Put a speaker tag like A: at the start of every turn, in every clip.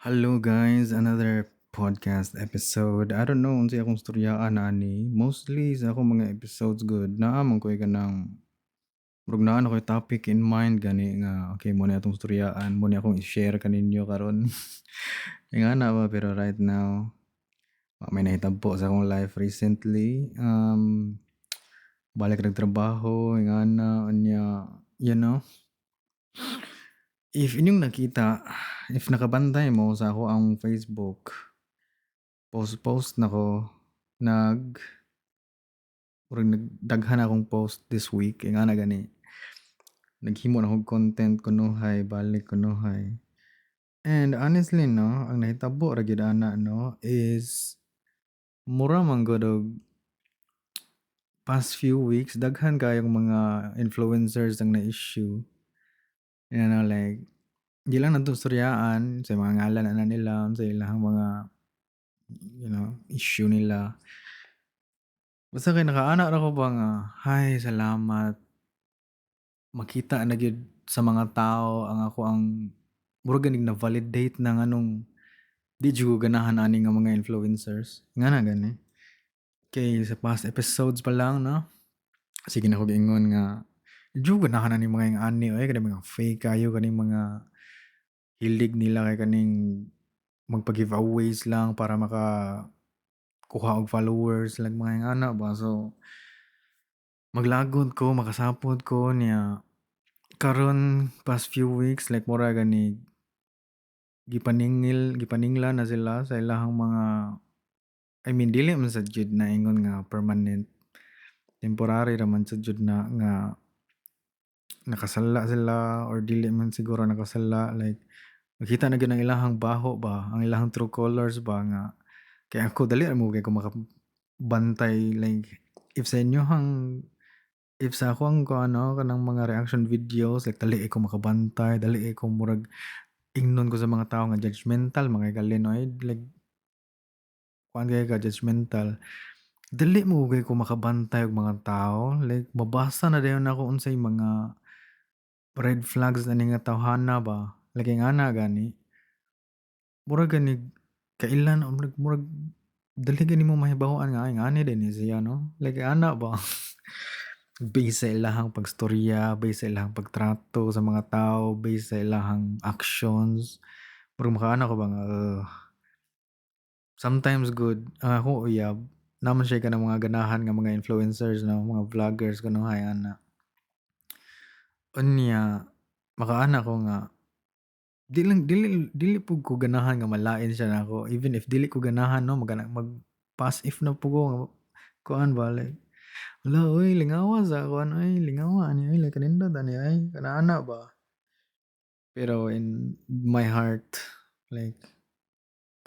A: Hello guys, another podcast episode. I don't know unsay akong storyaan ani. Mostly sa akong mga episodes good naamang ko'y kanang murag naa na ko'y topic in mind gani nga okay mo na atong storyaan, mo ni akong i-share kaninyo karon. Nga na ba pero right now may nahitabo sa akong life recently. Balik nagtrabaho, nga na unya, you know. If inyong nakita, if nakabantay mo sa ako ang Facebook, post na ko nag murag nagdaghan akong post this week nga na gani naghimo na kog content kunuhay balik kunuhay. And honestly no, ang nahitabo ra gyud ana no is mura man gud og past few weeks daghan kayong mga influencers ang na-issue. You know, like di lang natong storyaan sa mga ngalan na nila, sa ilang mga issue nila. Basta kay nakaana ra ko ba nga, "Hay salamat, makita na gyud sa mga tao ang ako ang" murag ganing na-validate na nganong di jud ko ganahan ani nga mga influencers, nga na gani. Kay sa past episodes pa lang 'no, sige na ko giingon nga, di jud ko ganahan ani mga yang ani oy, kanang mga fake kayo, kaning mga hilig nila kay kaning magpa-giveaways lang para makakuha og followers, like mga yang ana ba. So maglagod ko, makasapot ko niya karon past few weeks like mura gani gipaningla na sila sa ilahang mga I mean dili man sad jud na ingon nga permanent, temporary ra man sad jud na nga nakasala sila or dili man siguro nakasala, like makita na gyud ang ilahang baho ba, ang ilahang true colors ba nga kay ako dali ra mo kay ko makabantay, like if sa inyohang if sa akong kuano kanang mga reaction videos like dali ko makabantay, dali ko murag ingnon ko sa mga tao nga judgmental mga galin oy, like kuan kay ka judgmental. Dili mo kay ko makabantay og mga tao, like mabasa na dayon ako unsay mga red flags ani nga tawhana ba, like ingana gani. Murag gani kailan murag dali gani mo mahibaw-an nga ay ngani din ni siya 'no, like ana ba. Base sa ilahang pagstorya, base sa ilahang pagtrato sa mga tao, base sa ilahang actions, murag makaana ko ba nga, sometimes good ang akong uyab naman siya kanang mga ganahan nga mga influencers 'no, mga vloggers kunuhay ana. Unya makaana ko nga dili pud ko ganahan nga malain siya nako, even if dili ko ganahan 'no, mag-pass if na po ko nga kuan ba like, "Hala uy lingawa sa kuan ay lingawa ani ay like kanindot ani ay," kana ana ba. Pero in my heart, like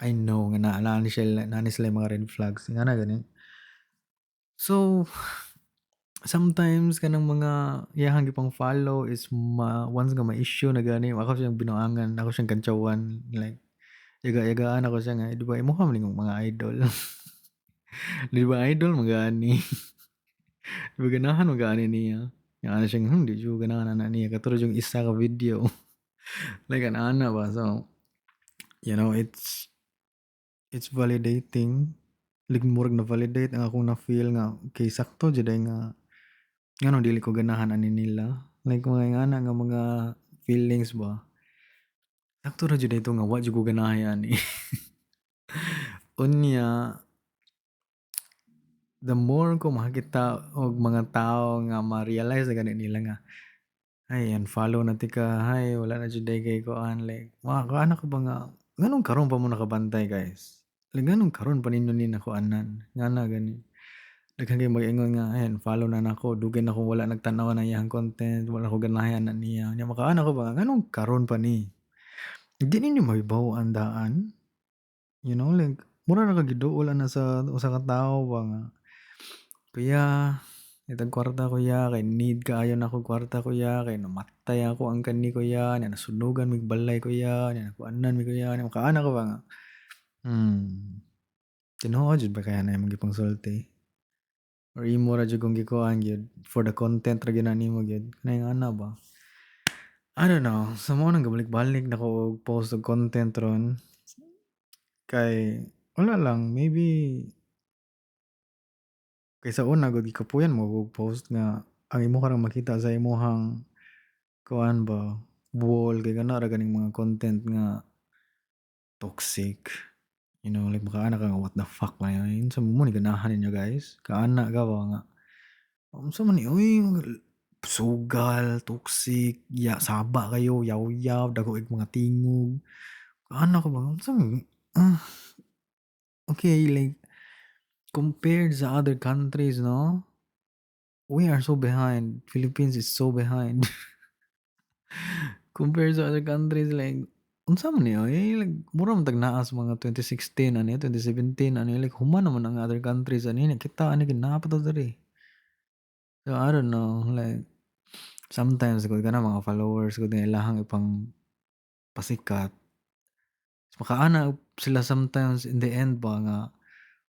A: I know nga naa ni sila yung mga red flags, ingana gani. So, sometimes kanang mga iyahang gipang-follow is once nga ma-issue na gani ako siyang binuangan, ako siyang kantyawan, like yaga-yagaan ako siya nga, "Di ba imong man ningong mga idol, 'di ba idol man gani, 'di ba ganahan man gani niya." Nga ana siya, "Di jud ko ganahan ana niya." Katulad yung isa ka video, like ana ba. So, it's validating, like murag na-validate ang akong na-feel nga, okay sakto jud ay nga ngano dili ko ganahan ani nila, like mga ingana nga mga feelings ba. Sakto ra jud ito nga wa jud ko ganahan ani. Unya, the more ko makakita og mga tao nga ma-realize na gani nila nga, "Ay unfollow na ti ka, hay wala na jud kay kuan," like makaano ka ba nga, nganong karon pa mo nakabantay guys? Like nganong karon pa ninyo ni nakuanan, ngana gani. Daghan kayong mag-ingon nga, "Ay unfollow na nako, dugay na akong wala nagtan-aw ng iyang content, wala ko ganahan na niya." Nya makaano ko ba, nganong karon pa ni? Di ninyo mahibaw ang daan, like mura ra ka giduol ana sa usa ka tawo ba nga, "Kuya, itag kwarta kuya, kay need kaayo nako kwarta kuya, kay namatay ako ang kani kuya, nya nasunugan mig balay kuya, nya nakuanan mi kuya." Nya makaana ko ba nga, tinuod jud ba kaya na imong gipangsulti? Or imo ra jud kung gikuhan gyud, for the content ra gyud na nimo gyud, kanang ana ba? I don't know, sa mo nang gabalik-balik nako og post og content ron. Kay wala lang, maybe kay sa una gud gikapuyan mo og post nga ang imo karang makita sa imong kuan ba, wall kay kana ra ganing mga content nga toxic. You know, like makaana ka nga, "What the fuck man yan, unsa mo ni ganahan ninyo guys? Kaana ka ba nga, unsa man ni uy, sugal, toxic, saba kayo, yaw-yaw, dako ig mga tingog, kaana ka ba, unsa man ah, okay, like compared sa other countries 'no, we are so behind. Philippines is so behind compared sa other countries like unsa man ni oy, like mura man tag naa sa mga 2016 ani, 2017 ani, like human naman ang other countries ani, kita ani gid naa pa ta diri. So, I don't know, like sometimes gud kana mga followers gud nga ilahang ipang pasikat, makaana sila sometimes in the end ba nga,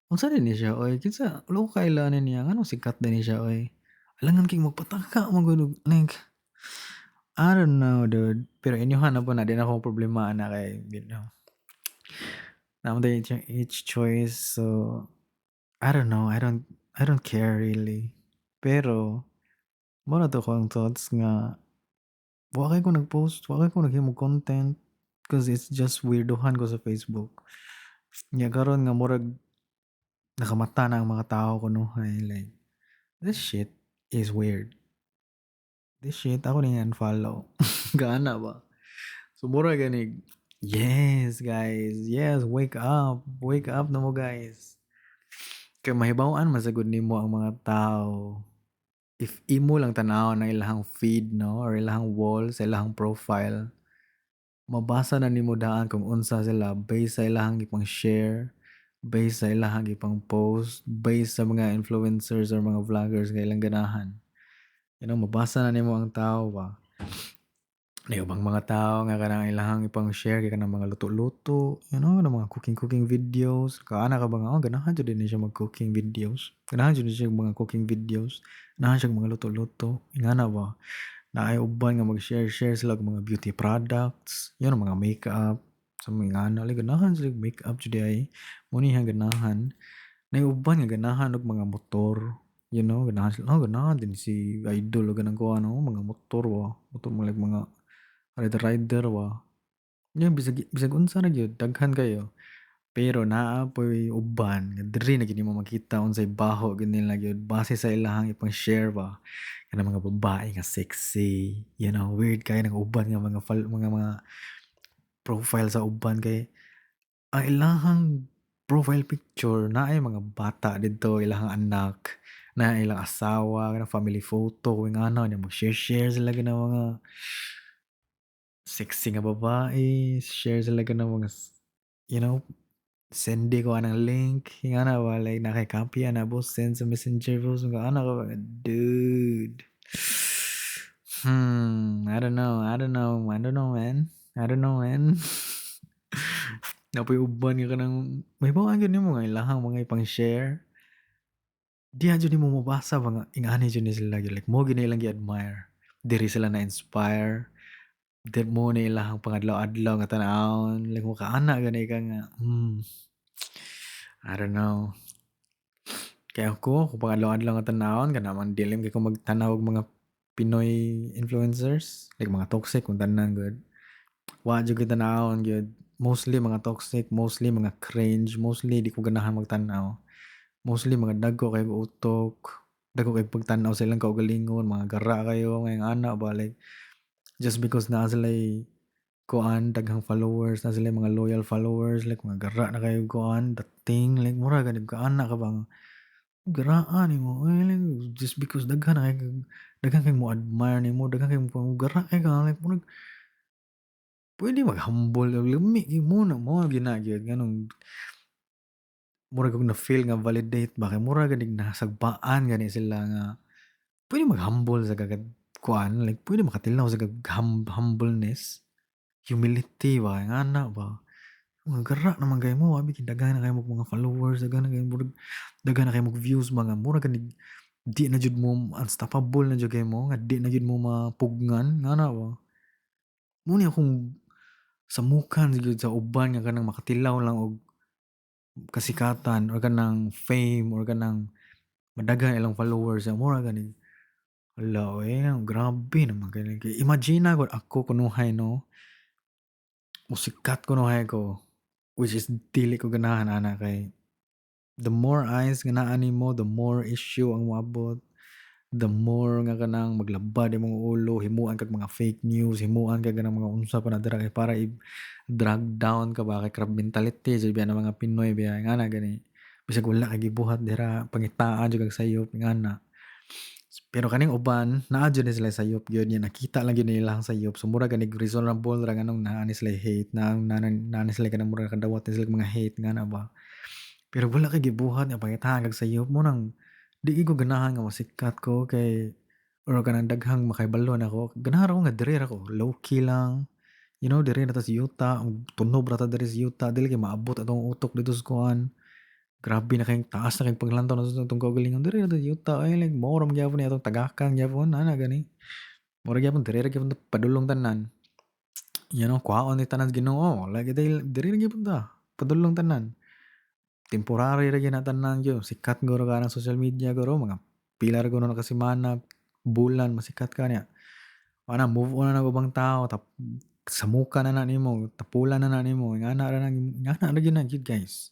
A: "Unsa din ni siya oy, kinsa lokay lang ni niya, nganong sikat din ni siya oy." Alangan kay magpataka man gud og like, I don't know dude, pero inyohan na po na di na ako problemahan na kay you know, namo day each choice so, I don't know, I don't care really. Pero mao na to ko ang thoughts nga wa kay ko nag-post, wa kay ko naghimog content, 'cause it's just weirduhan ko sa Facebook. Nya karon nga murag nakamata na ang mga tao kunuhay like, this shit is weird. This shit ako ning unfollow. Gaana ba? So mura gani yes guys, yes, wake up na mo guys. Kay mahibaw-an man sagud nimo ang mga tao if imo lang tan-awon ang ilahang feed 'no or ilahang wall sa ilahang profile. Mabasa na nimo daan kung unsa sila based sa ilahang gipang-share, based sa ilahang gipang-post, based sa mga influencers or mga vloggers nga ilang ganahan. You know, mabasa na nimo ang tao ba. May ubang mga tao nga kanang ilahang ipang-share kay kanang mga luto-luto, you know, ng mga cooking videos. Kaana ka ba nga, "Oh, ganahan jud ni siya mag-cooking videos. Ganahan jud ni siya mga cooking videos. Ganahan siya mga luto-luto." Ingana ba? Naay uban nga mag-share-share sila og mga beauty products, yun ang mga makeup, sa mga ana like ganahan sila og makeup jud ay, mo ni ganahan. Naay uban nga ganahan og mga motor, you know, ganahan sila, ganahan din si idol og ganang kuha ano, mga motor ba, motor mo like mga rider-rider ba. Yung bisag unsa ra gyud, daghan kayo. Pero naa po'y uban nga diri na gyud nimo makita unsay baho gyud nila gyud base sa ilahang ipang-share ba. Kanang mga babae nga sexy, you know, weird kayo ng uban nga mga profile sa uban kay ang ilahang profile picture naay mga bata didto, ilahang anak, na ilang asawa, kanang family photo, ingana nya mag-share-share sila gyud ng mga sexy nga babae, share sila gyud ng mga you know, sendi ko anang link, ingana ba like nakay-copy ana boss send sa messenger boss, ana ka ba, dude. I don't know man, I don't know man. Napoy uban nga kanang mahibaw-an gyud nimo nga ilahang mga ipang-share, diha jud nimo mabasa ba nga ingani jud ni sila gyud like mo gyud na ilang gi-admire, diri sila na-inspire, mo na ilahang pangadlaw-adlaw nga tan-awon, like makaana gani ka nga, I don't know. Kaya ako, kung pangadlaw-adlaw nga tan-awon kana man dili kay ko magtanaw og mga Pinoy influencers, like mga toxic kung tanan gud. Wa jud ko tan-awon gyud. Mostly mga toxic, mostly mga cringe, mostly di ko ganahan magtan-aw. Mostly mga dagko kay utok, dagko kay pagtan-aw sa ilang kaugalingon, mga gara kayo, ngayong ana ba like just because naa sila'y kuan daghang followers, naa sila'y mga loyal followers, like mga gara na kayo kuan, dating like mura gani kaana ka bang garaan nimo, like just because daghan kay mo-admire nimo, daghan kay mo gara kay ka like murag puwede mag-humble og lami gyud mo na mao gina gyud nganong murag kog na-feel nga validate ba kay mura gani nasagbaan gani sila nga puwede mag-humble sa kagad kuan, like puwede makatilaw sa humbleness, humility ba, ingana ba. Mga gara naman kayo mo, abi daghan na kayo mga followers, daghan na kayo murag daghan na kayo views mga mura gani di na jud mo unstoppable na jud kayo mo, nga di na jud mo mapugnan, ngana ba. Mao ni akong samukan gyud sa uban nga kanang makatilaw lang og kasikatan or kanang fame or kanang madaghan ilang followers mura gani. Hala, grabe naman gani kay imagine gud ako kunuhay 'no, mosikat kunuhay ko, which is dili ko ganahan ana kay the more eyes nga naa nimo, the more issue ang moabot. The more nga kanang maglabad imong ulo, himuan kag mga fake news, himuan kag kanang mga unsa pa na dira kay para i-drag down ka ba kay crab mentality jud biya ng mga Pinoy biya ngana gani. Bisag wala kay gibuhat dira pangitaan jud kag sayop ngana. Pero kaning uban naa jud ni sila sayop gyud nya nakita lang gyud nila ang sayop so mura gani reasonable ra nganong naa ni sila hate naa ni sila kanang mura kadawat ni sila mga hate ngana ba. Pero wala kay gibuhat nga pangitaan kag sayop mo nang di gid ko ganahan nga masikat ko kay or kanang daghang makahibalo nako. Ganahan ako nga diri ra ko, low key lang, you know, diri na ta sa yuta, ang tunob ra ta diri sa yuta, dili kay maabot atong utok dito sa kuan. Grabe na kayong taas na kayong paglantaw na sa atong kaugalingon, diri na ta sa yuta, ay like mao ra man gyapon ni atong tagakang gyapon, ana gani. Mao ra gyapon diri ra gyapon ta padulong tanan, you know, kwaon ni tanan sa Ginoo, like diri ra gyapon ta, padulong tanan. Temporary ra gyud na tanan gyud, sikat guro ka ng social media guro, mga pila ra guro na ka semana, bulan masikat ka niya. Ana move on na ng ubang tao samukan na na nimo, tapulan na na nimo, ingana ra gyud na gyud guys.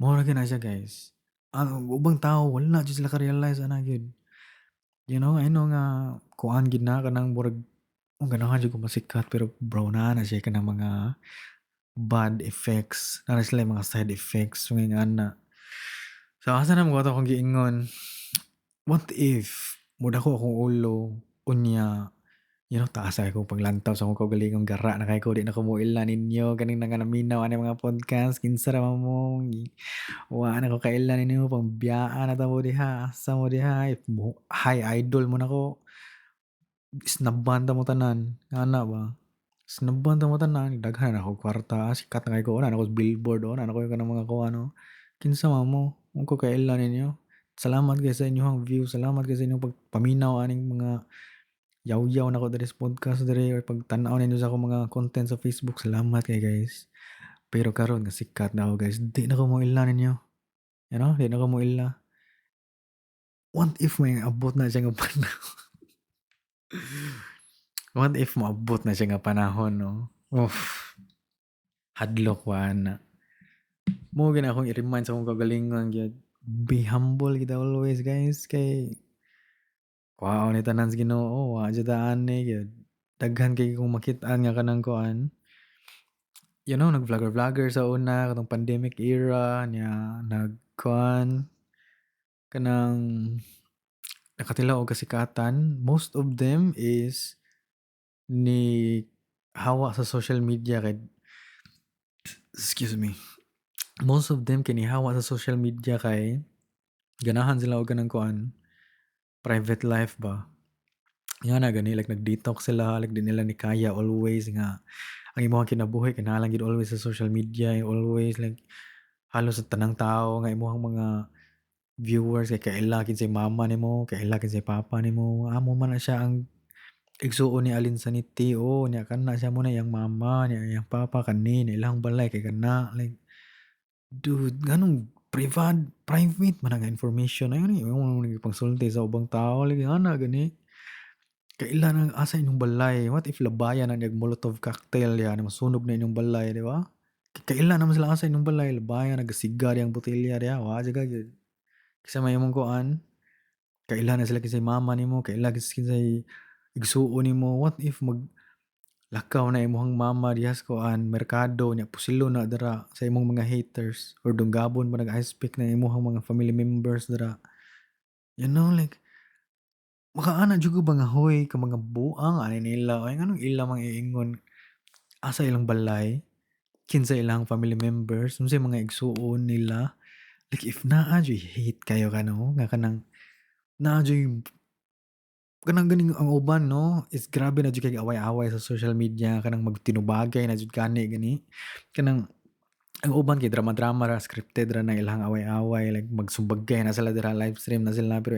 A: Mao ra gyud na siya guys. Ang ubang tao wala jud sila ka-realize ana gyud. You know, I know nga kuan gid na kanang murag ganahan jud ko masikat pero bro naa na siya kanang mga bad effects, naa na sila mga side effects ingana. So asa na mo ato akong giingon, what if mudako akong ulo unya. You know, taas na akong paglantaw sa akong kaugalingong gara na kay ko di na ko moila ninyo ganing na nga naminaw ani mga podcast kinsa ra man mo wa na ko kaila ninyo pangbiyaan na ta mo diha asa mo diha if high idol mo nako snabban ta mo tanan ana ba snabban ta mo tanan daghan na akong kwarta sikat na kay ko na ako sa billboard na ako kanang mga kuha ano kinsa man mo wa ko kaila ninyo salamat kay sa inyong view salamat kay sa inyong pagpaminaw aning mga yaw-yaw na ko diri sa podcast diri or pagtan-aw ninyo sa akong mga content sa Facebook, salamat kay guys. Pero karon nga sikat na ako guys, di na ko moila ninyo. You know, di na ko moila. What if may abot na siya nga panahon? What if moabot na siya nga panahon, no? Oof, hadlok wa na. Mo gina akong i-remind sa akong kagalingon gyud. Be humble kita always guys kay kwaon ni tanan sa Ginoo, wa jud ta ani gyud. Daghan kay kong makit-an nga kanang kuan. You know, nag-vlogger-vlogger sa una katong pandemic era niya nagkuhan kanang nakatilaw og kasikatan. Most of them is ni hawa sa social media kay excuse me. Most of them kinihawa sa social media kay ganahan sila og kanang kuan private life ba. Nga na gani like nag-detox sila like di nila ni kaya always nga ang imong kinabuhi kinahanglan gid always sa social media always like halos sa tanang tao nga imong mga viewers kay kaila kinsay mama nimo, kaila kinsay papa nimo, amo man na siya ang igsuon ni Alin Saniti, oh, nya kana siya muna yang mama, nya yang papa kani na ilang balay kay kana like dude nganong private man nga information ayo ni mo nagpangsulti sa ubang tao like ana gani. Kaila ng asa inyong balay, what if labayan na niyag Molotov cocktail ya na masunog na inyong balay, di ba? Kaila naman sila asa inyong balay, labayan nagasigar yang botelya diha, wa jud ka gyud. Kisa may imong kuan, kaila na sila kinsay mama nimo, kaila kinsay igsuon nimo. What if maglakaw na imong mama diha sa kuan merkado nya pusilo na dira sa imong mga haters or dunggabon ba nag-ice pick na imong mga family members dira. You know like makaana jud ko ba nga hoy ka mga buang ani nila ay nganong ila mang iingon asa ilang balay, kinsa ilang family members, unsay mga igsuon nila. Like if naa jud hate kayo kano nga kanang naa jud kanang ganing ang uban 'no, is grabe na jud kay away-away sa social media kanang magtinubagay na jud kani gani. Kanang ang uban kay drama-drama ra, scripted ra na ilang away-away like magsumbagay na sila dira, live stream na sila pero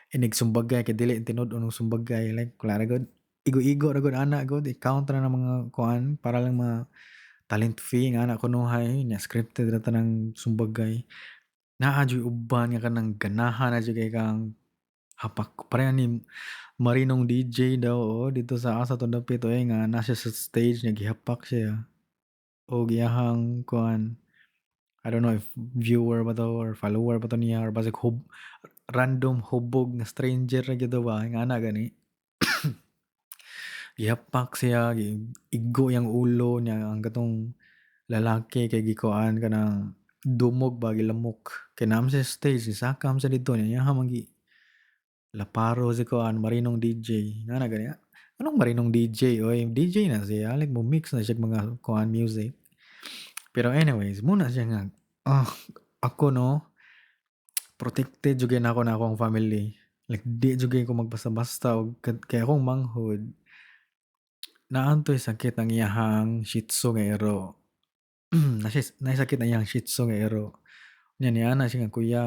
A: inig sumbagay kay dili tinud-on ang sumbagay like wala ra gud, igo-igo ra gud ana gud, i-count ra ng mga kuan para lang talent fee nga na kunuhay nya scripted ra tanang sumbagay. Naa jud uban nga kanang ganahan na jud kay kang hapak pareha ni Marinong DJ daw, dito sa asa to dapit oy nga na siya sa stage nga gihapak siya og iyahang kuan, I don't know if viewer ba 'to or follower ba 'to niya or basig random hubog na stranger ra gyud daw ba ingana gani. Gihapak siya, giiggo yang ulo niya ang katong lalaki kay gikuan kanang dumog ba gilamok. Kay naa man siya sa stage gisaka man siya didto niya iyaha man laparo si kuan Marinong DJ, ingana gani. Anong Marinong DJ oy, DJ na siya like mo-mix na siya og mga kuan music. Pero anyways, muna siya nga, ah, ako 'no, protected jud gyud ako na akong family. Like di jud gyud ko magbasta-basta og kay akong manghod, naadtoy sakit ang iyahang Shih Tzu nga ero. Naay sakit ang iyang Shih Tzu nga ero. Nya niana siya nga, "Kuya,"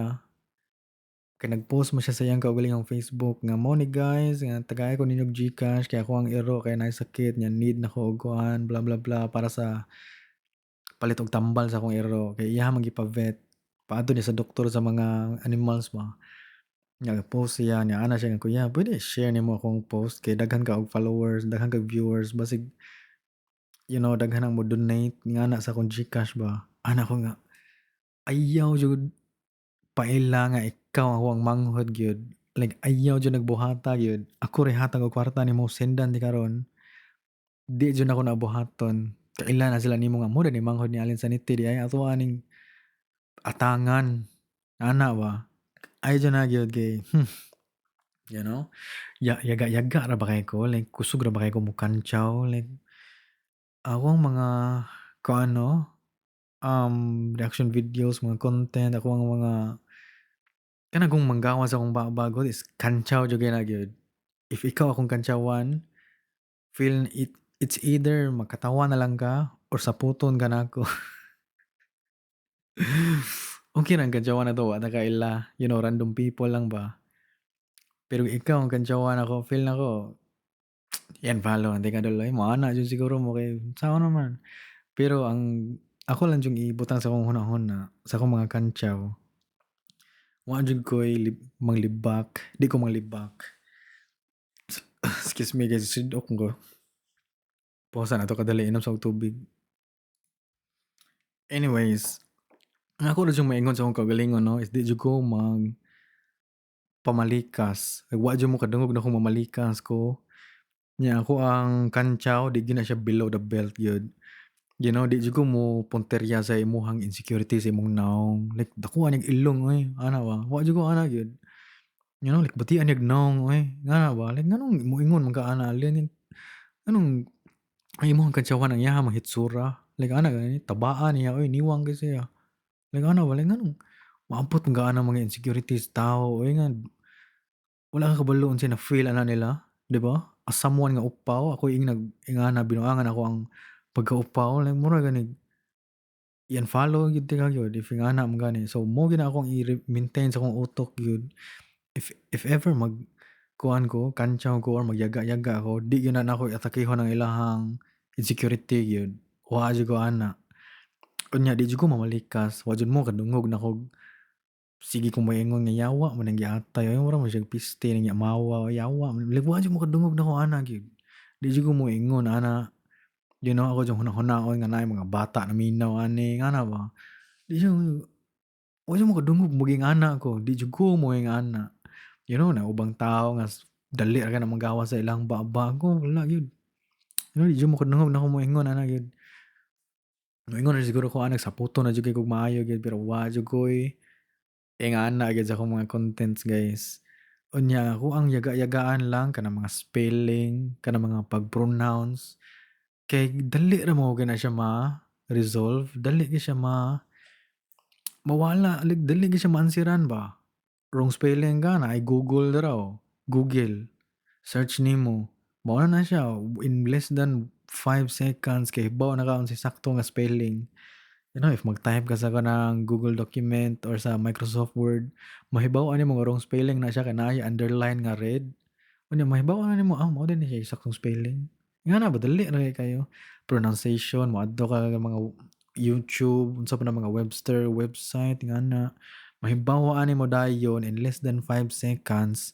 A: kay nag-post mo siya sa iyang kaugalingong Facebook nga, "Mo ni guys nga tagay ko ninyo og GCash kay ako ang ero kay naay sakit nya need nako og kuan blah blah blah para sa palit og tambal sa akong ero." Kay iya man gipa-vet, paadto niya sa doktor sa mga animals ba. Nag-post siya niya ana siya nga, "Kuya pwede share nimo akong post kay daghan ka og followers, daghan kag viewers basig daghan ang mo-donate ngana sa akong GCash ba." Ana ko nga, ayaw jud paila nga ikaw ako ang manghod gyud. Like ayaw jud nagbuhata gyud. Ako rehatag og kwarta nimo sendan ti karon. Di jud ako nabuhaton. Kaila na sila nimo nga mo ni manghod ni Alin Sanity di ay ato aning atangan, ana ba? Ayaw jud na gyud kay, you know? Yaga-yaga ra ba kay ko, like kusog ra ba kay ko mokantsaw, like akong mga kuan 'no, reaction videos, mga content, ako ang mga kanang kung manggawas akong bago is kantsaw jud gyud na gyud. If ikaw akong kantsawan, it's either makatawa na lang ka or saputon ka nako. Okay ra ang kantsawan na 'to wa ta kaila, random people lang ba. Pero ikaw ang kantsawan ako, feel nako, yan follow anti kadulay mo ana jud siguro mo kay unsaon naman. Pero ang ako lang jung ibutang sa akong hunahuna sa akong mga kantsaw, wa jud ko'y manglibak, di ko manglibak. Excuse me guys, sidok ko. Pause na 'to kadali inom sa og tubig. Anyways, ang ako ra jung maingon sa akong kaugalingon 'no, is di jud ko pamalikas. Like, wa jud mo kadungog na akong mamalikas ko. Nya ako ang kantsaw di gyud na siya below the belt gyud. Di jud ko mo punterya sa imong insecurity sa imong naong. Like dakuha niyang ilong oy, ana ba? Wa jud ko ana gyud. Like batian niyang naong oy, ngana ba? Like nganong moingon man ka ana alin anong ang imong kantsawan ang iyahang mga hitsura. Like ana gani tabaan niya oy, niwang gyud siya. Like ano ba? Like nganong maabot man ka ana mga insecurities tao oy nga wala ka kabalo unsay na-feel ana nila, 'di ba? As someone nga upaw, ako ingana binuangan ako ang pagka-upaw, like mura gani i-unfollow gyud ti ka gyud if ingana man gani. So mo gyud na akong i-maintain sa akong utok gyud. If ever kuan ko, kantsaw ko or magyaga-yaga ako, di gyud na nako atakehon ang ilahang insecurity gyud. Wa jud ko ana. Unya di jud ko mamalikas, wa jud mo kadungog na kog sige kung moingon nga yawa man ang giatay, ay mura man siya piste ning mawa, yawa man. Like wa jud mo kadungog na ko ana gyud. Di jud ko moingon ana. Ako jung hunahunahon nga naay mga bata naminaw ani, ngana ba? Di siya wa jud mo kadungog moingana ko, di jud ko moingana. Na ubang tao nga dali ra ka na manggawas sa ilang baba, ko wala gyud. Di jud mo kadungog na ko moingon ana gyud. Moingon na siguro ko ana saputon na jud kay kog maayo gyud pero wa jud ko'y ingana gyud sa akong mga contents guys. Unya ako ang yaga-yagaan lang kanang mga spelling, kanang mga pag-pronounce. Kay dali ra mo gyud na siya ma-resolve, dali gyud siya mawala, like dali gyud siya maansiran ba. Wrong spelling ka na ay Google ra raw, Google, search nimo, mao na siya in less than 5 seconds kay hibaw na ka unsay sakto nga spelling. If mag-type ka sa kanang Google document or sa Microsoft Word, mahibaw-an nimo nga wrong spelling na siya kay naay underline nga red. Unya mahibaw-an nimo, mao din ni siya saktong spelling. Ingana ba dali ra kay kayo, pronunciation moadto ka sa mga YouTube, unsa pa na mga Webster website ingana, mahibaw ani mo dayon in less than 5 seconds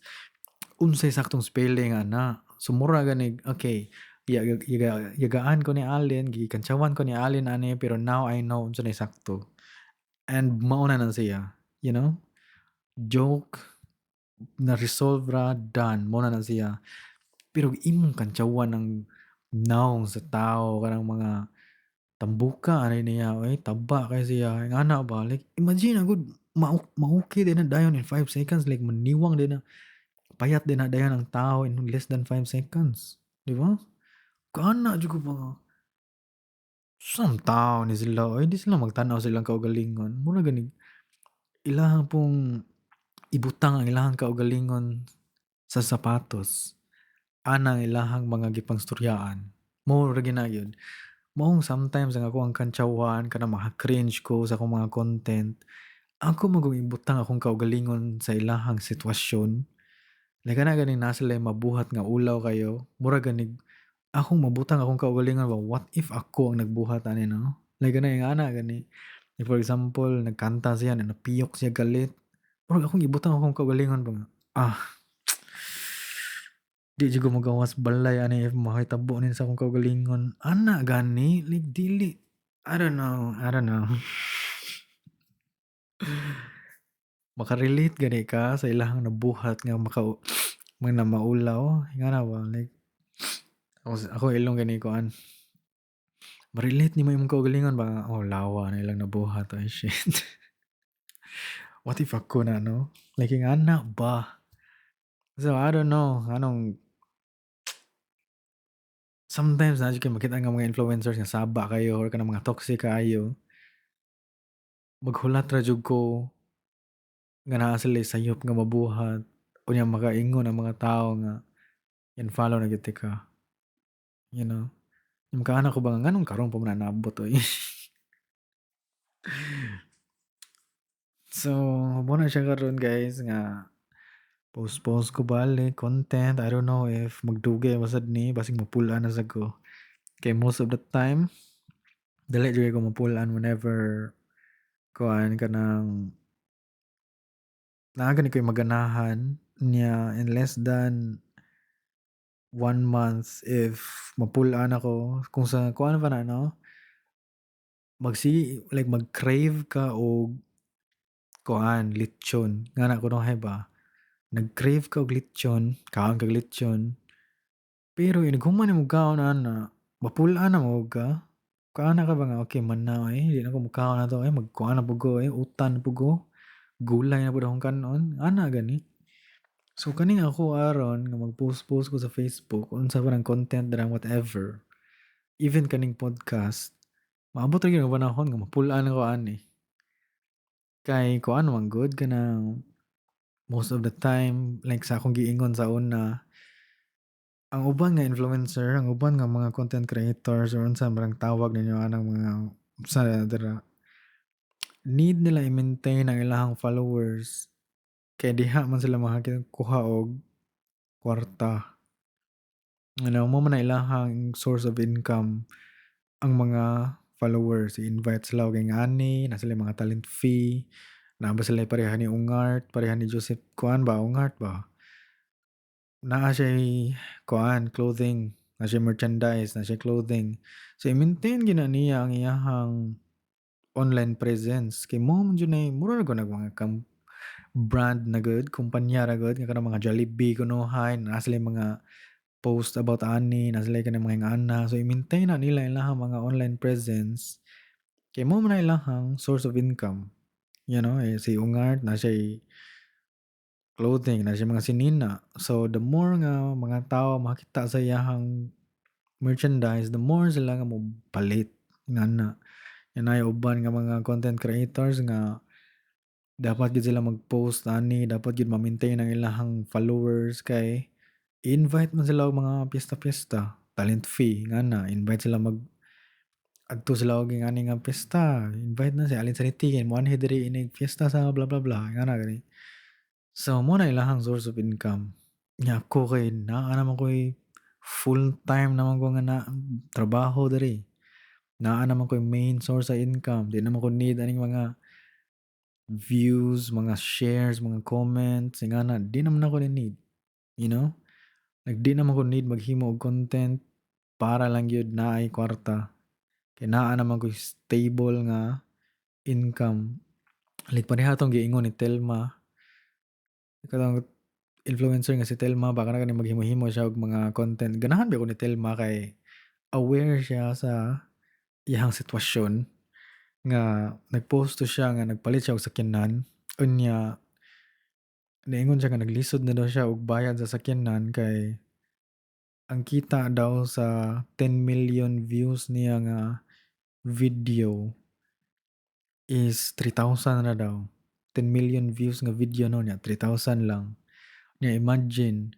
A: unsay saktong spelling ana. So mura gani okay, yagaan ko ni Allen, gikantsawan ko ni Allen ani pero now I know unsa na sakto and mao na siya, you know? Joke, na-resolve ra, done, mao na siya. Pero imong kantsawan ng noun sa tao kanang mga tambuka ani niya, "Uy taba kay siya," ingana ba, like imagine na gud ma-okay din na dayon in 5 seconds like maniwang din na payat din na dayon ang tao in less than 5 seconds, 'di ba? Kana jud ko pa nga, "Saan tawo ni sila oy, di sila magtan-aw silang kaugalingon." Mura gani ilahang pong ibutang ang ilahang kaugalingon sa sapatos, anang ilahang mga gipangstoryaan. Mao ra gyud na gyud. Maong sometimes ang akong kantsawan kanang maha-cringe ko sa akong mga content, ako magong ibutang akong kaugalingon sa ilahang sitwasyon. Like kana gani naa sila mabuhat nga ulaw kayo, mura gani akong mabutang akong kaugalingon ba, what if ako ang nagbuhat ani 'no? Like gani nga ana gani. Like for example, nagkanta siya na napiyok siya galit, murag akong ibutang akong kaugalingon ba nga, ah, di jud ko magawas balay ani if makahitabo ni sa akong kaugalingon. Ana gani, like dili, I don't know. Maka-relate gani ka sa ilahang nabuhat nga mga maulaw, ingana ba like ako ilong gani kuan, ma-relate nimo imong kaugalingon ba nga, "Oh, lawa na ilang nabuhat, ay shit." What if ako na 'no? Like ingana ba? So, I don't know, anong sometimes na jud kay makita nga mga influencers nga saba kayo or kanang mga toxic kaayo, maghulat ra jud ko nga naa sila'y sayop nga mabuhat unya makaingon ang mga tao nga in-follow na gyud ka, you know? Makaana ko ba nga nganong karon pa man na naabot oy. So, muna siya karon guys nga post-post ko balik content. I don't know if magdugay masad ni basig mapulaan na sad ko. Kay most of the time, dili jud ko mapulaan whenever kuan kanang naa gani ko'y maganahan niya in less than 1 month if mapulaan ako kung sa kuan pa na 'no, like mag-crave ka og kuan lechon, ngana kunuhay ba? Nag-crave ka og lechon, kaon kag lechon, pero hinaghuman nimong kaon ana, mapulaan na mo ka. Kaana ka ba nga, "Okay man na, eh, di na ko mokaon na 'to, eh, magkuan na pud ko, eh, utan na pud ko, gulay na pud akong kanon." Ana gani. So kaning ako aron nga mag-post-post ko sa Facebook unsa man ang content dira whatever, even kaning podcast, maabot ra gyud ang panahon nga mapulaan ako ani. Kay kuan man gud kanang most of the time like sa akong giingon sa una, ang uban nga influencer, ang uban nga mga content creators or unsa man ang tawag ninyo anang mga sa dira, need nila i-maintain ang ilahang followers kay diha man sila makakuha og kwarta. Ano, mo man na ilahang source of income ang mga followers. I-invite sila og ingani, na sila mga talent fee, na ba sila pareha ni Ungart, pareha ni Joseph kuan ba, Ungart ba? Naa siya'y kuan, clothing, na siya merchandise, na siya clothing. So, i-maintain gyud na niya ang iyahang online presence. Kay mo man jud na mura ra gyud mga brand na gud, kumpanya ra gud, nga kanang mga Jollibee kunuhay, na sila mga post about ani, na sila kanang mga ingana. So, i-maintain na nila ilahang mga online presence, kay mao man na ilahang source of income. You know, eh, si Ungart na siya'y clothing, na siya'y mga sinina. So, the more nga mga tao makita sa iyahang merchandise, the more sila nga mopalit, ingana. Yan ay uban nga mga content creators nga dapat gid sila mag-post ani, dapat gid ma-maintain ang ilahang followers kay i-invite man sila og mga piyesta-piyesta, talent fee ngana, invite sila adto sila og ingani nga piyesta, invite na si Alin Sanitigen moanhi diri inig piyesta sa blah blah blah, ngana gani. So mo na ilahang source of income. Nya ako kay naa naman ko'y full-time naman ko nga na trabaho diri. Naa naman ko'y main source sa income, di naman ko need aning mga views, mga shares, mga comments, ingana di naman ako ni-need, you know? Like di naman ko need maghimo og content para lang gyud naay kwarta, kay naa naman ko'y stable nga income. Like parehas giingon ni Telma, kanang influencer nga si Telma ba kana kaning maghimo-himo siya og mga content. Ganahan gyud ko ni Telma kay aware siya sa iyang sitwasyon nga nag-post to siya nga nagpalit siya og sakyanan, unya niingon siya nga naglisod na daw siya og bayad sa sakyanan kay ang kita daw sa 10 million views niya nga video is 3,000 na daw. 10 million views nga video no niya, 3,000 lang. Nya imagine,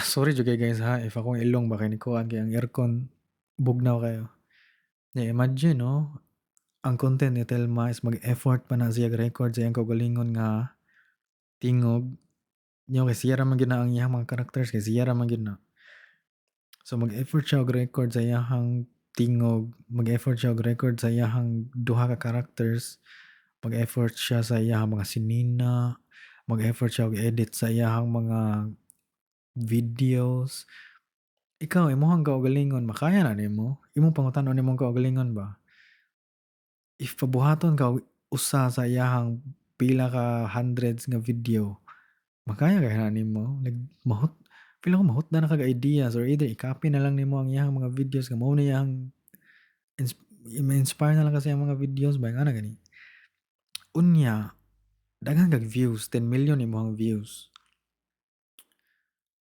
A: sorry jud kay guys ha, if akong ilong ba kay ni kuan kay ang aircon bugnaw kayo. Nya imagine 'no, ang content ni Telma is mag-effort pa na siya record sa iyang kaugalingon nga tingog. Nya kay siya ra man gyud na ang iyang mga characters, kay siya ra man gyud na. So mag-effort siya og record sa iyahang tingog, mag-effort siya og record sa iyahang duha ka characters, mag-effort siya sa iyahang mga sinina, mag-effort siya og edit sa iyahang mga videos. Ikaw imong kaugalingon makaya na nimo? Imong pangutan-on nimong kaugalingon ba? If pabuhaton ka og usa sa iyahang pila ka hundreds nga video, makaya kaya na nimo? Like feel ko mahutdan na kag ideas or either i-copy na lang nimo ang iyahang mga videos nga mao na iyang ma-inspire na lang kasi ang mga videos ba nga na gani. Unya, daghan kag views, 10 million imong views.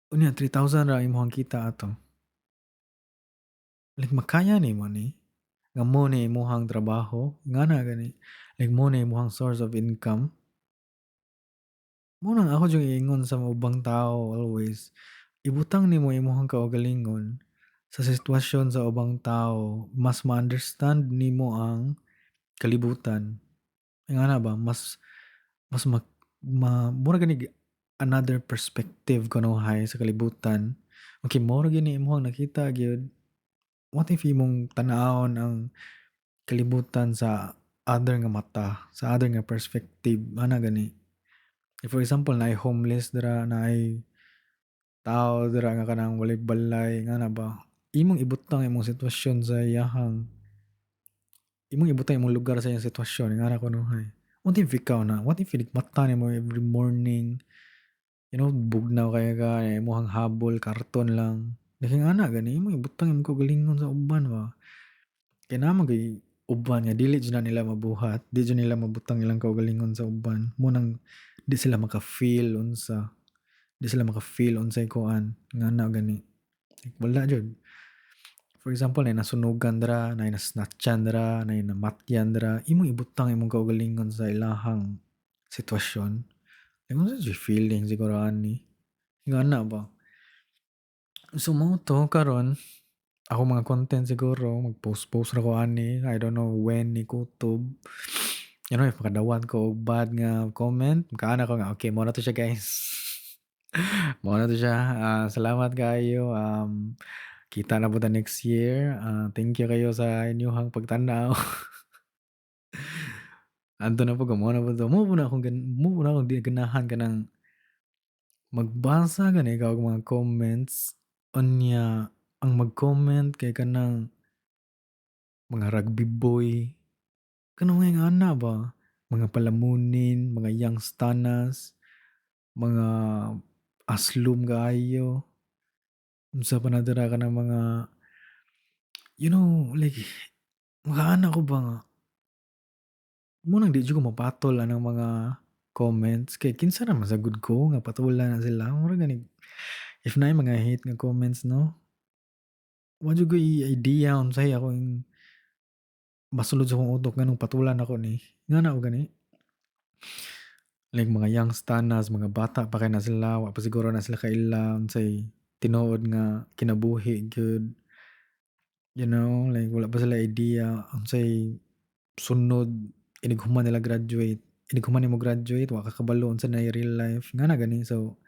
A: Unya 3,000 ra imong kita ato. Like makaya nimo ni? Nga mo ni imong trabaho, ngana gani. Like mo ni imong source of income. Mao nang ako jud iingon sa ubang tao always, ibutang nimo imong kaugalingon sa sitwasyon sa ubang tao, mas ma-understand nimo ang kalibutan. Ingana ba mas mas mura gani another perspective kunuhay sa kalibutan. Okay, mura gini imong nakita gyud. What if imong tan-awon ang kalibutan sa other nga mata, sa other nga perspective, ana gani. If for example naay homeless dira, naay tao dira nga kanang walay balay, ngana ba, imong ibutang imong lugar sa iyang sitwasyon, ingana kunuhay. What if ikaw na, what if inikmata nimo every morning, you know, bugnaw kaya ka, imong habol, karton lang. Like ana gani, imong ibutang imong kaugalingon sa uban ba. Kaya naman kay uban nga dili jud na nila mabuhat, di jud nila mabutang ilang kaugalingon sa uban. Munang di sila maka-feel unsa, di sila maka-feel unsay kuan, ngana gani. Like, wala jud. For example, nay nasunugan dira, nay nasnatchan dira, nay namatyan dira, imong ibutang imong kaugalingon sa ilahang sitwasyon. Like, unsa jud feeling siguro ani, ngana ba. So mao to karon, ako mga content siguro mag-post-post ra ko ani, I don't know when ni kutob. You know, if makadawat ko og bad nga comment, makaana ko nga, okay mao na to siya guys. Mao na to siya, salamat kaayo, kita na pud ta next year, thank you kayo sa inyong pagtan-aw. Adto na pud ko, mao na pud to, mao po na akong di ganahan kanang magbasa gani ka og mga comments, unya ang mag-comment kay kanang mga rugby boy, kanang ana ba, mga palamunin, mga yangstanas, mga aslom kaayo, unsa pa na dira kanang mga, you know, like makaana ko ba nga, munang di jud ko mapatol anang mga comments kay kinsa naman sagud ko nga patulan na sila, mura gani if naay mga hate nga comments 'no, wa jud ko idea unsay akong masulod sa akong utok nganong patulan ako ni, ngana og gani. Like mga yangstanas, mga bata pa kay na sila, wa pa siguro na sila kaila unsay tinuod nga kinabuhi gyud. You know, like wala pa sila idea unsay sunod inig human nila graduate. Inig human nimo graduate wa ka kabalo unsa na real life, ngana gani. So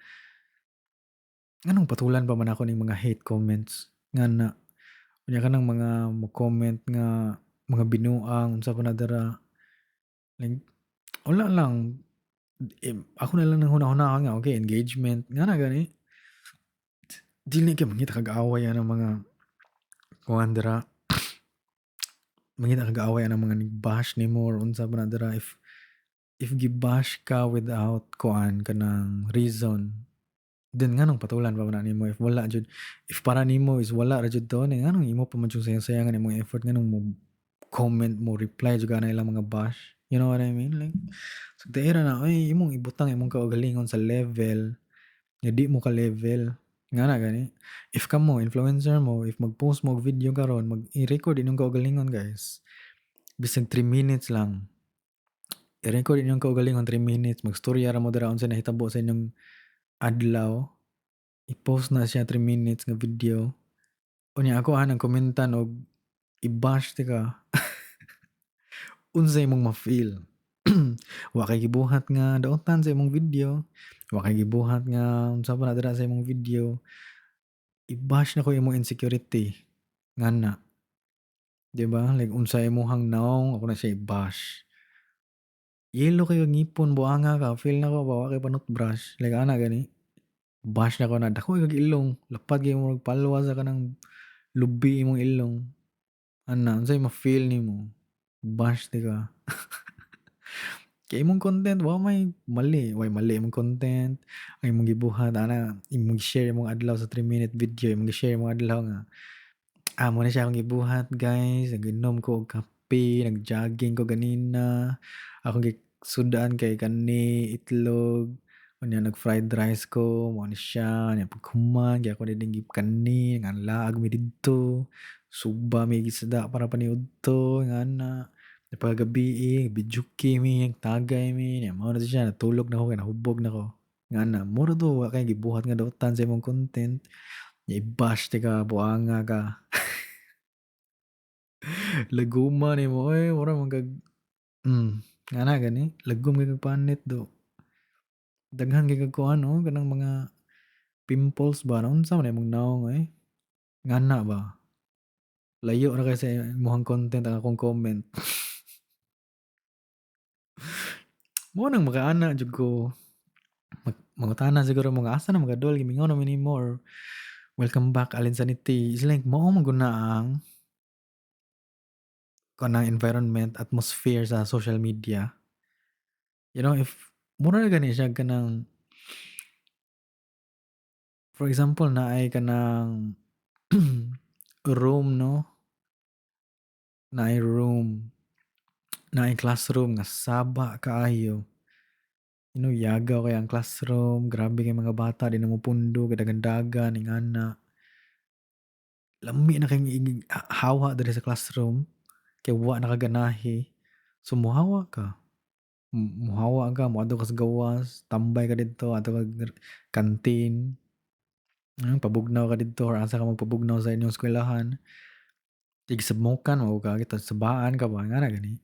A: Nganong patulan pa man ako ning mga hate comments nga na unya kanang mga mo-comment nga mga binuang unsa pa na dira, like wala lang, ako na lang nang hunahunahon nga okay engagement nga na gani. Dili kay mangita kag-away anang mga kuhan dira, mangita kag-away anang mga nag-bash nimo or unsa pa na dira if gi-bash ka without kuan kanang reason, then nganong patulan pa man na nimo if wala jud, if para nimo is wala ra jud to, then nganong imo pa man jud sayang-sayangan imong effort nganong mo comment mo reply jud ka na ilang mga bash, you know what I mean? Like sugdaira na, ay imong ibutang imong kaugalingon sa level nga di mo ka-level, ngana gani. If kamo influencer mo, if mag-post mo og video karon, i-record inyong kaugalingon guys, bisag 3 minutes lang, i-record inyong kaugalingon 3 minutes, magstorya ra mo dira unsay nahitabo sa inyong adlaw, i-post na siya 3 minutes nga video, unya ako ang komentan og i-bash ti ka, unsay imong ma-feel? Wa kay gibuhat nga daotan sa imong video, wa kay gibuhat nga unsa pa na dira sa imong video, i-bash na ko imong insecurity, ngana, 'di ba? Like unsa imong naong ako na siya i-bash. Yelo kayo ngipon, buanga ka, feel nako ba wa kay pa-toothbrush, like ana gani. Bash na ko na dako kay ilong, lapad kay murag palwa sa kanang lubi imong ilong, ana unsay ma-feel nimo? Bash di ka. Kay imong content wa may mali, way mali imong content, ang imong gibuhat ana imong share imong adlaw sa 3-minute video, imong gi-share imong adlaw nga, amo na siya akong gibuhat guys, nag-inom ko og kape, nag-jogging ko ganina, akong gisudan kay kani itlog, unya nag-fried rice ko, mao ni siya, nya paghuman gyud ako diding kani, nga laag mi didto, suba mi gisda para paniudto, ngana. Paggabii, videoke mi, tagay mi, nya mao na siya natulog na ako kay nahubog na ko, ngana. Mura to wa kay gibuhat nga daotan sa imong content, nya i-bash ti ka, buanga ka. Laguma nimo, oy mura man kag ngana gani, lagom kay kag panit do. Daghan kay kag kuan oh, kanang mga pimples ba, unsa man imong naong oy, ngana ba? Layo ra kay sa imong content ang akong comment. Mao nang makaana jud ko, mangutana siguro mo nga asa na mga dol gimingaw naman nimo or welcome back Alinsanity. It's like mao man gud na ang kanang environment, atmosphere sa social media. You know, if mura na gani siya kanang for example naay kanang room 'no, naay room, naay classroom nga saba kaayo. You know, yagaw kay ang classroom, grabe kay mga bata di na mopundo, kadagan-dagan, ingana. Lami na kay hawa diri sa classroom, kay wa nakaganahi. So mohawa ka. Mohawa ka, moadto ka sa gawas, tambay ka didto, adto ka kantin, pabugnaw ka didto or asa ka magpabugnaw sa inyong eskwelahan. Tigsabmukan mao ka, kita sabaan ka ba, ngana gani.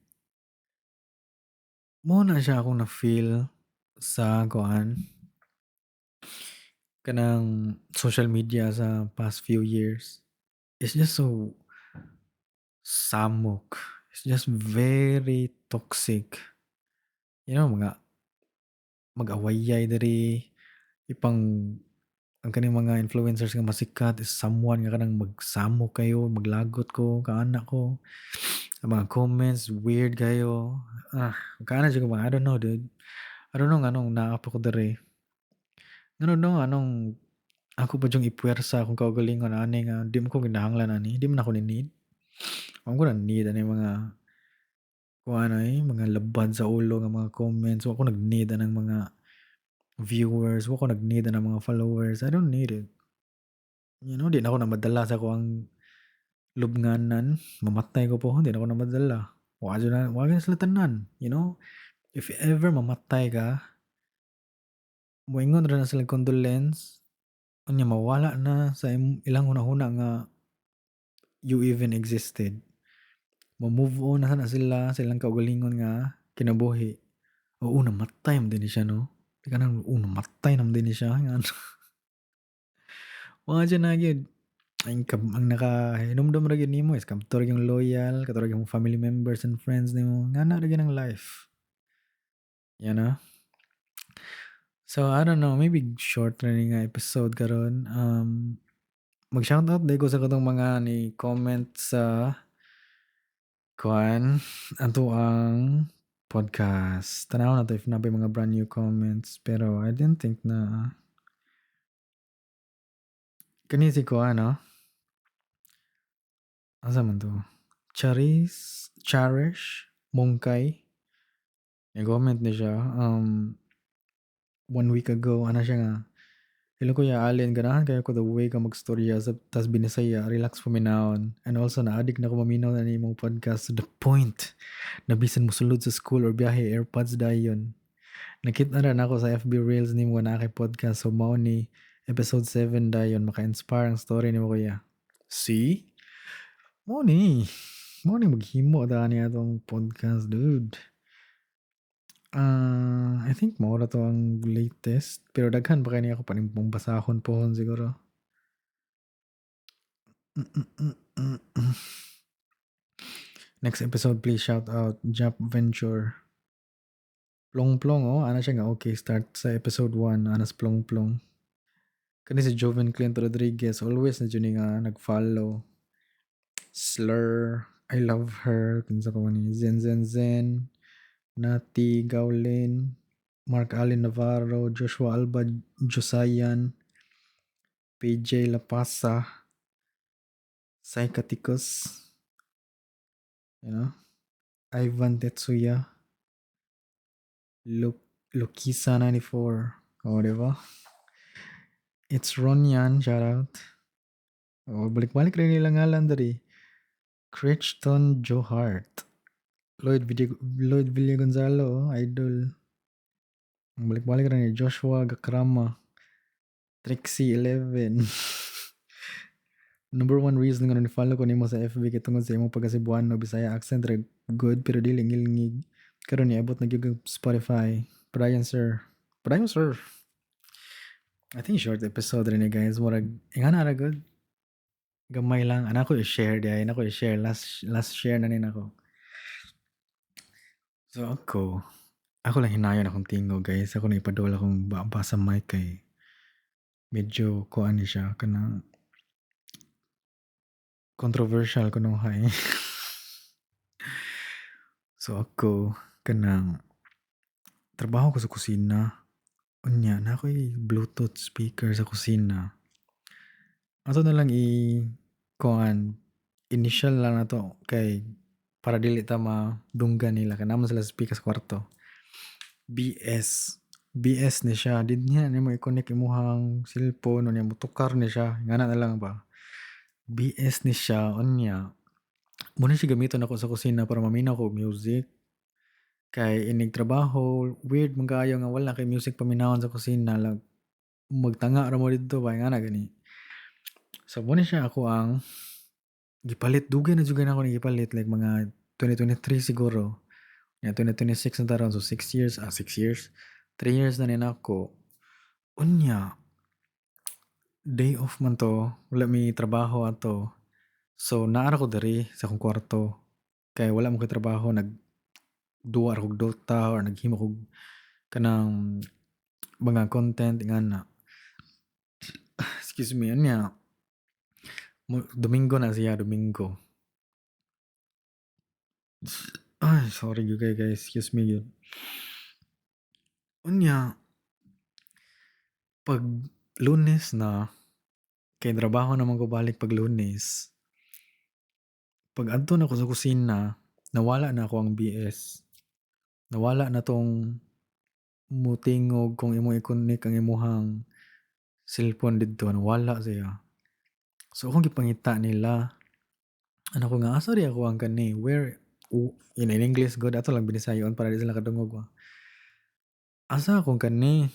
A: Mao na siya akong na-feel sa kuan, kanang social media sa past few years. It's just so samok. It's just very toxic. You know, mga mag-awayay diri, ipang ang kaning mga influencers nga masikat is someone nga kanang magsamok kayo, maglagot ko, kaana ko. Ang mga comments weird kayo. Kaana jud ko ba, I don't know dude. I don't know nganong naa pa ko diri. I don't know anong ako pa diyong ipuwersa akong kaugalingon ani nga di mo ko kinahanglan ani, di man ako ni-need. Wa ko na need ani mga kuan ay mga labad sa ulo nga mga comments, wa ko nag-need anang mga viewers, wa ko nag-need anang mga followers, I don't need it. You know, di na ako namadala sa kuang lubnganan, mamatay ko po, di na ako namadala. Wa gyud sila tanan, you know? If ever mamatay ka, moingon ra na sila condolence, unya mawala na sa ilang hunahuna nga you even existed. Mo-move on na sana sila sa ilang kaugalingon nga kinabuhi. Oo, namatay man din ni siya 'no? Di ka nang, namatay naman din ni siya nga Mga diyan na gyud. Ang nakahinumdum ra gyud nimo is katurog yung loyal, katurog yung family members and friends nimo, ngana ra gyud ang life, you know? So, I don't know, maybe short ra ni nga episode karon. Mag-shoutout day ko sa katong mga ni comment sa kuan ato ang podcast. Tanaw na to if nabay mga brand new comments, pero I didn't think na kani si kuan, no? Asa man to? Cherish Mungkay. Nag-comment ni siya. 1 week ago, ano siya nga, hello Kuya Allen, ganahan kayo ko the way ka magstorya tas binisaya, relax paminahon. And also, na-addict na ko maminaw na ni mong podcast to the point na bisan musulod sa school or biyahe, AirPods dayon. Nakita na rin ako sa FB Reels ni mo na kay podcast, so mao ni episode 7 dayon, maka-inspire ang story ni mo Kuya. See? Mao ni. Mao ni maghimo ta niya atong podcast, dude. I think maura to ang latest. Pero daghan pa kaya ako panimpong basahon pohon siguro. Next episode, please shout out Jap Venture. Plong Plong, oh. Ana siya nga, okay, start sa episode 1. Anas Plong Plong. Kani si Joven Clint Rodriguez, always na dyan nga nag-follow. Slur, I love her. Kinsa ko ni Zen Zen Zen. Nati Gaulin. Mark Allen Navarro. Joshua Alba Josayan. PJ Lapasa. Psychoticus. You know? Ivan Tetsuya. Lukisa 94. Oh, diba? It's Ronyan. Shout out. Oh, balik-balik rin nilang ngalan dari. Crichton Johart. Lloyd Villa Gonzalo. Idol. Balik-balik rin ni Joshua Gakrama. Trixie 11. Number 1 reason nga ni-follow ko nimo sa FB kay tungod sa imong pagkasibuano Bisaya accent ra good pero dili ngilngig. Karon niabot na gyud Spotify. Brian sir. I think short episode rin ni guys. Murag ingana ra good. Gamay lang. Ana ko i-share di ay nako i-share last share na nin ako. So ako lang hinayon akong tingo guys. Ako na ipadol akong basa mic kay medyo kuan ni siya kanang controversial kuno hay. So kanang trabaho ko sa kusina. Unya na ako'y Bluetooth speaker sa kusina. Ato na lang kuan initial lang na to kay para dili ta madunggan nila kanamo sila sa speaker sa kwarto. BS ni siya. Di niya mo i-connect imuhang cellphone o niya mo tukar ni siya. Ngana na lang ba? BS ni siya. Unya. Muna siya gamiton ako sa kusina para maminaw ko music. Kay inig trabaho. Weird man kayo nga wala kay music paminahon sa kusina. Lang magtanga ra mo dito ba? Ngana gani. So muna siya ako ang gipalit. Dugay na juga na ako ni gipalit. Like mga 2023 siguro. Yeah, 2026 na taron. So 6 years. 6 years. 3 years na nina ako. Unya, day off man to, wala may trabaho ato. So naara ko diri sa akong kwarto. Kay wala mo kay trabaho, nagduwa kog Dota or naghimo kog kanang mga content nga na. Excuse me, unya. Domingo na siya, Domingo. Ay, sorry you guys, excuse me yun. Unya, pag Lunes na, kay trabaho naman ko balik pag Lunes. Pag adto na ko sa kusina, nawala na ako ang BS. Nawala na tong mutingog kung imong i-connect ang imuhang cellphone didto, nawala siya. So akong gipangita nila, ano ko nga, sorry ako ang kani, where, in English good, ato lang binisayon para di sila kadungog ba. Asa akong kani,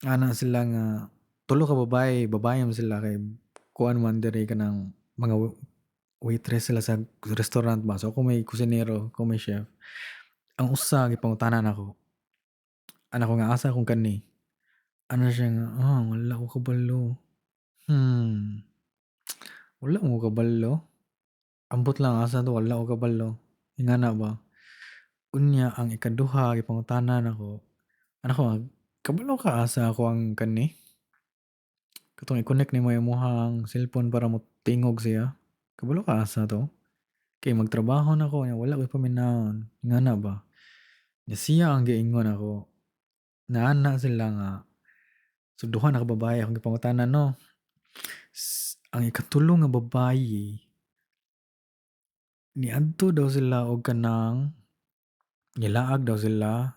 A: ana sila nga, tulo ka babae mo sila kay kuan man diri ka ng mga waitress sila sa restaurant ba. So ako may kusinero, ako may chef. Ang usa gipangutanan ako. Ana ko nga asa akong kani. Ano siya nga, wala ko kabalo. Hmm, wala mo kabalo. Ambot lang asa to wala ko kabalo. Ingana ba? Unya ang ikaduha gipangutanan ako, ano ko nga, kabalo ka asa ako ang kani? Katong i-connect nimo imong cellphone para motingog siya. Kabalo ka asa to? Kay magtrabaho na ko nya wala koy paminaon. Ingana ba? Nya siya ang giingon ako, naana sila nga so duha na ka babae akong gipangutanan 'no. Ang ikatulo nga babaye, niadto daw sila og kanang nilaag daw sila,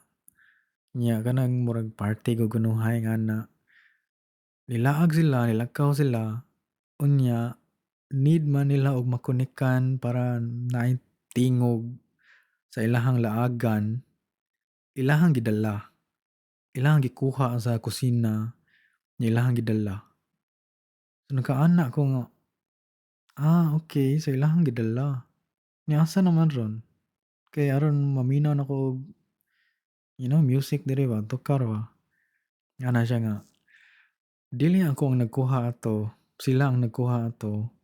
A: nya kanang murag party gugunuhay ngana. Nilaag sila, nilakaw sila, unya need man nila og makonikan para naay tingog sa ilahang laagan, ilahang gidala, ilahang gikuha sa kusina, nya ilahang gidala. So nagkaana ko nga, okey, so ilahang gidala. Nya asa naman ron? Kay aron maminaw na ko og, music diri ba, tukar ba. Ana siya nga, dili ako ang nagkuha ato, sila ang nagkuha ato,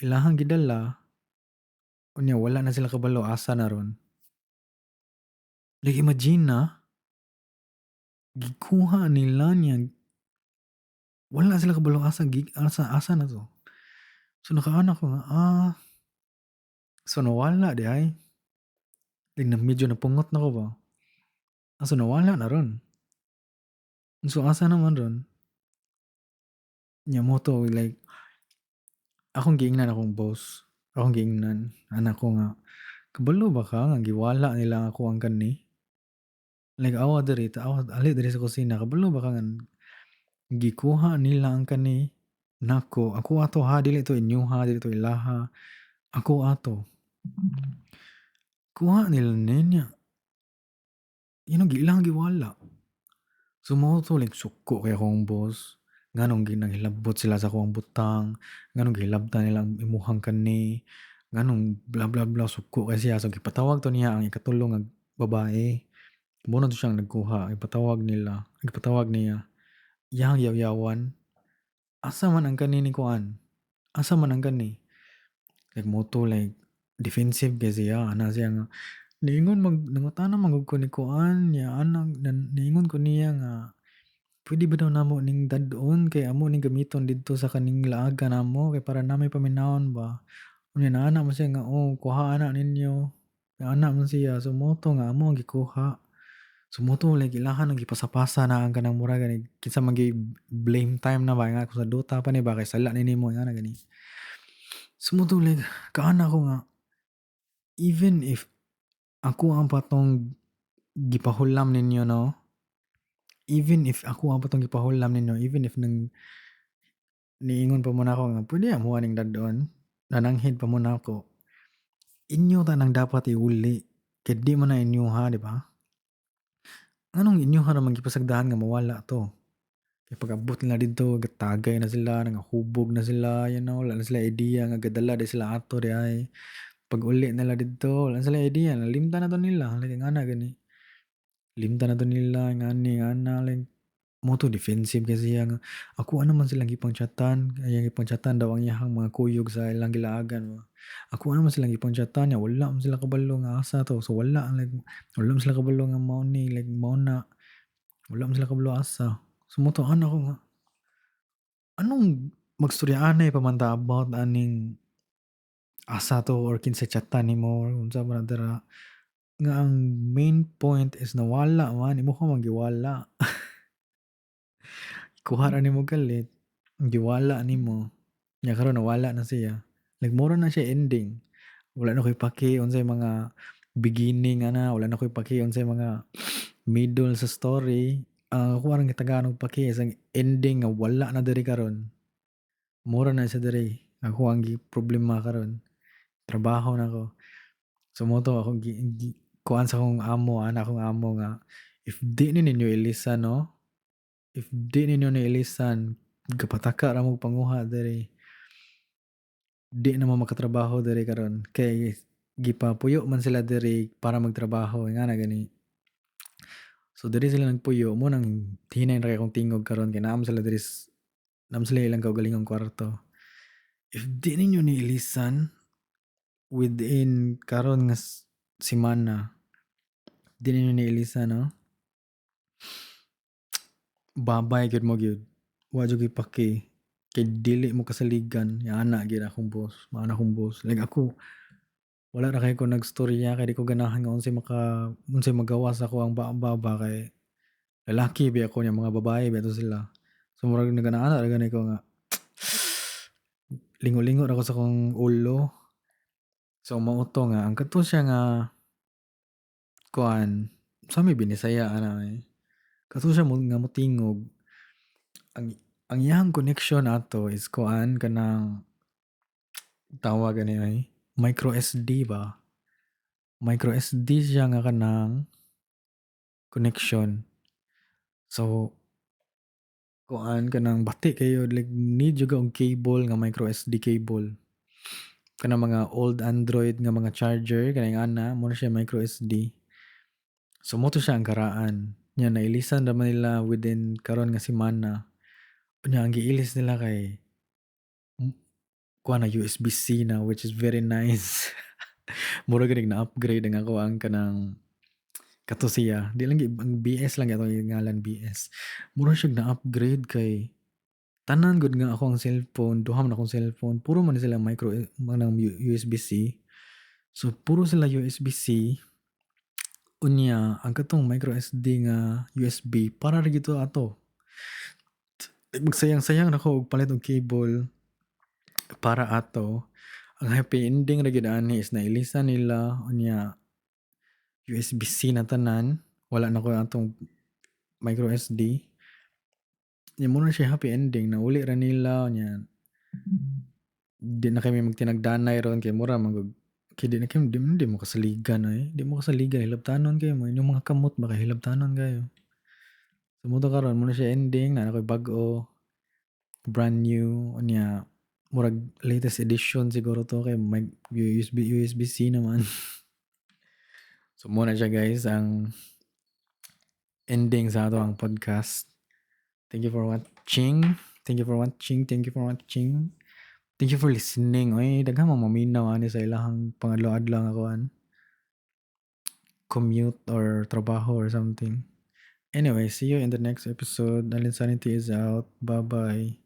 A: ilahang gidala, unya wala na sila kabalo asa na ron. Like imagine na, gikuha nila niya, wala sila kabalo asa na 'to. So nakaana ko nga, so nawala di ay. Like na medyo napungot na ko ba. So nawala na ron. So asa naman ron? Nya mo to like akong giingnan akong boss, akong giingnan anak ko nga, "Kabalo ba ka nga giwala nila ako ang kani?" Like awa ali diri sa kusina, "Kabalo ba ka nga gikuha nila ang kani nako, ako ato ha, dili to inyo ha, dili to ilaha, ako ato." Kuha nila ninya, ilang giwala. So mao to like suko kay akong boss, nganong nanghilabot sila sa akong butang, nganong gihilabtan nila ang imuhang kani, nganong bla bla bla, suko kay siya. So gipatawag to niya ang ikatulo nga babae, mao na to siyang nagkuha, gipatawag niya, iyang yaw-yawan, "Asa man ang kani ni kuan? Asa man ang kani?" Like mo to like defensive kay siya, ana siya nga, nangutana man gud ko ni kuan, nya anang niingon ko niya nga, "Puwede ba daw namo ning dadon kay amo ning gamiton didto sa kaning laaga namo kay para namay paminawon ba." Unya naana man siya nga, kuha ana ninyo." Naana man siya, so moto nga amo ang gikuha. So moto like ilahang gipasa-pasa na ang kanang murag gani kinsa man blame time na ba nga kung sa duta pa ni ba kay sala ni nimo ingana gani. So moto like kaana ko nga, even if ako ang patong gipahulam ninyo 'no, even if ako ang patong gipahulam ninyo, even if niingon pa man ako nga, "Puwede amuha ning dadon." Nananghid pa man ako, inyo tanang dapat iuli, kay di man na inyoha, di ba? Anong inyoha naman gipasagdahan nga mawala 'to? Kay pag-abot nila didto gatagay na sila, nangahubog na sila, wala na sila idea nga gadala di sila ato di ay. Pag-uli nila didto wala na sila idea, nalimtan na 'to nila, like ingana gani. Limtan na 'to nila, ingani, ingana, like moto defensive kasi siya nga, ako ano man silang gipang-chat-an, kaya gipang-chat-an daw ang iyahang mga kuyog sa ilang gilaagan ba. Ako ano man silang gipang-chat-an nya wala man sila kabalo nga asa 'to, so like wala man sila kabalo nga mao ni, like mao na, wala man sila kabalo asa. So moto ana ko nga, anong magstorya-anay pa man ta about aning asa 'to or kinsay chat-an nimo or unsa man na dira, nga ang main point is nawala man, imong man giwala. Kuha ra nimo galit, giwala nimo, nya karon nawala na siya. Like mura na siya ending. Wala na koy paki unsay mga beginning ana, wala na koy paki unsay mga middle sa story. Ako ra gitagaan og paki isang ending nga wala na diri karon. Mura na siya diri. Ako ang giproblema karon, trabaho na ko. So moto ako gi gi kuan sa akong amo, ana akong amo nga, "If di ni ninyo ilisan 'no, if di ninyo ni ilisan, gapataka ra mo panguha diri. Di na mo makatrabaho diri karon kay gipapuyo man sila diri para magtrabaho ingana gani." So diri sila nagpuyo mo nang hinay ra kay akong tingog karon kay naa man sila diri nam sila ilang kaugalingong kwarto. If di ninyo niilisan within karon nga semana, di ninyo niilisan, no? Babay gyud mo gyud. Wa jud ipaki. Kay dili mo kasaligan. Ya ana gyud akong boss. Maana akong boss. Like ako, wala ra kay ko nagstorya kay di ko ganahan nga unsay magawa sa ako ang baba kay lalaki bi ako niya mga babae bi ato sila. So murag naganaana ra gani ko nga lingo-lingo ra ko sa akong ulo. So mao to nga ang kadto siya nga kuan sa may Binisaya ana eh. Kadto siya mo nga motingog. Ang ang iyang connection ato is kuan kanang tawag ani ay micro SD ba? Micro SD siya nga kanang connection. So kuan kanang bati kayo like need jud ka og cable nga micro SD cable. Kanang mga old Android nga mga charger kanang ana mo na siya micro SD. So mo to siya ang karaan. Nya nailisan ra man nila within karon nga semana. Unya ang giilis nila kay kuha na USB-C na which is very nice. Mura gid na-upgrade ang ako ang kanang kato siya. Di lang ang BS lang ito yung ngalan BS. Mura siya na-upgrade kay tanan gud nga ako ang cellphone, duha man akong cellphone, puro man sila micro manang USB-C. So puro sila USB-C. Unya ang katong micro SD nga USB para ra gito ato. Magsayang-sayang nako og palit og cable para ato. Ang happy ending ra gyud ani is nailisan nila unya USB-C na tanan, wala na ko atong micro SD. Nya mo na siya happy ending na uli ra nila unya di na kami magtinagdanay ron kay mura magug kay di mo kasaligan ay di mo kasaligan hilabtanon kayo mo inyong mga kamot baka hilabtanon kayo. So mo to karon mo na siya ending na ako'y bag-o brand new unya murag latest edition siguro to kay may USB-C naman. So mo na siya guys ang ending sa ato ang podcast. Thank you for watching. Thank you for watching. Thank you for watching. Thank you for listening. Oy, daghang maminaw ani sa ilahang pangadlaw-adlaw nga kuan. Commute or trabaho or something. Anyway, see you in the next episode. Alinsanity is out. Bye-bye.